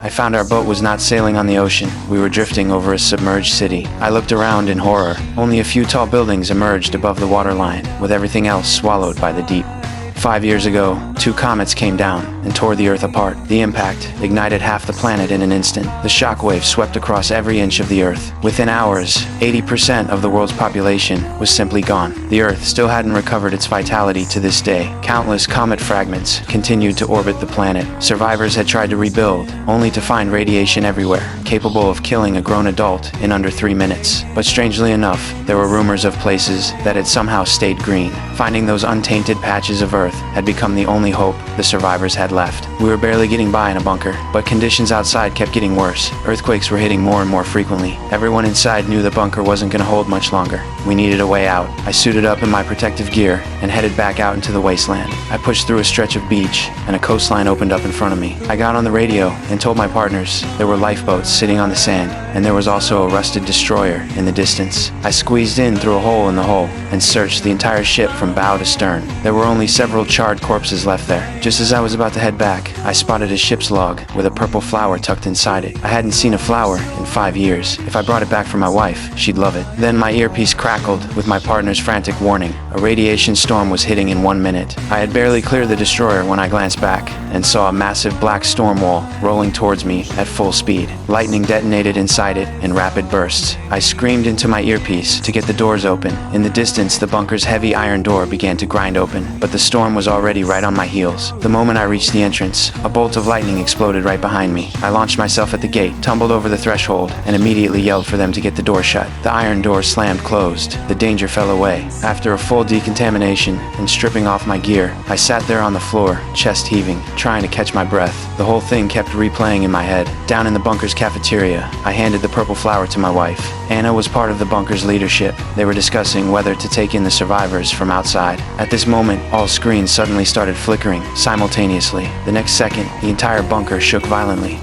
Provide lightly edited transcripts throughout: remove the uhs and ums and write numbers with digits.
I found our boat was not sailing on the ocean. We were drifting over a submerged city. I looked around in horror. Only a few tall buildings emerged above the waterline, with everything else swallowed by the deep. 5 years ago, 2 comets came down and tore the Earth apart. The impact ignited half the planet in an instant. The shockwave swept across every inch of the Earth. Within hours, 80% of the world's population was simply gone. The Earth still hadn't recovered its vitality to this day. Countless comet fragments continued to orbit the planet. Survivors had tried to rebuild, only to find radiation everywhere, capable of killing a grown adult in under 3 minutes. But strangely enough, there were rumors of places that had somehow stayed green. Finding those untainted patches of Earth had become the only hope the survivors had left. We were barely getting by in a bunker, but conditions outside kept getting worse. Earthquakes were hitting more and more frequently. Everyone inside knew the bunker wasn't going to hold much longer. We needed a way out. I suited up in my protective gear and headed back out into the wasteland. I pushed through a stretch of beach, and a coastline opened up in front of me. I got on the radio and told my partners there were lifeboats sitting on the sand, and there was also a rusted destroyer in the distance. I squeezed in through a hole in the hull and searched the entire ship from bow to stern. There were only several charred corpses left there. Just as I was about to head back, I spotted a ship's log with a purple flower tucked inside it. I hadn't seen a flower in 5 years. If I brought it back for my wife, she'd love it. Then my earpiece crackled with my partner's frantic warning. A radiation storm was hitting in 1 minute. I had barely cleared the destroyer when I glanced back and saw a massive black storm wall rolling towards me at full speed. Lightning detonated inside it in rapid bursts. I screamed into my earpiece to get the doors open. In the distance, the bunker's heavy iron door began to grind open, but the storm was already right on my heels. The moment I reached the entrance, a bolt of lightning exploded right behind me. I launched myself at the gate, tumbled over the threshold, and immediately yelled for them to get the door shut. The iron door slammed closed. The danger fell away. After a full decontamination and stripping off my gear, I sat there on the floor, chest heaving, trying to catch my breath. The whole thing kept replaying in my head. Down in the bunker's cafeteria, I handed the purple flower to my wife. Anna was part of the bunker's leadership. They were discussing whether to take in the survivors from outside. At this moment, all screens suddenly started flickering simultaneously. The next second, the entire bunker shook violently.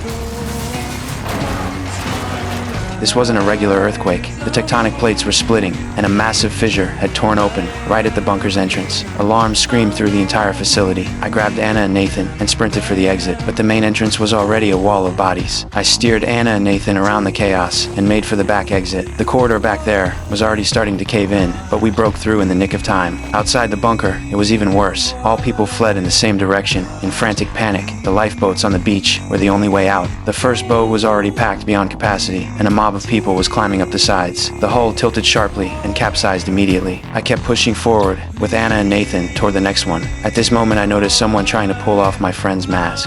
This wasn't a regular earthquake. The tectonic plates were splitting, and a massive fissure had torn open right at the bunker's entrance. Alarms screamed through the entire facility. I grabbed Anna and Nathan and sprinted for the exit, but the main entrance was already a wall of bodies. I steered Anna and Nathan around the chaos and made for the back exit. The corridor back there was already starting to cave in, but we broke through in the nick of time. Outside the bunker, it was even worse. All people fled in the same direction, in frantic panic. The lifeboats on the beach were the only way out. The first boat was already packed beyond capacity, and a mob of people was climbing up the sides. The hull tilted sharply and capsized immediately. I kept pushing forward with Anna and Nathan toward the next one. At this moment, I noticed someone trying to pull off my friend's mask.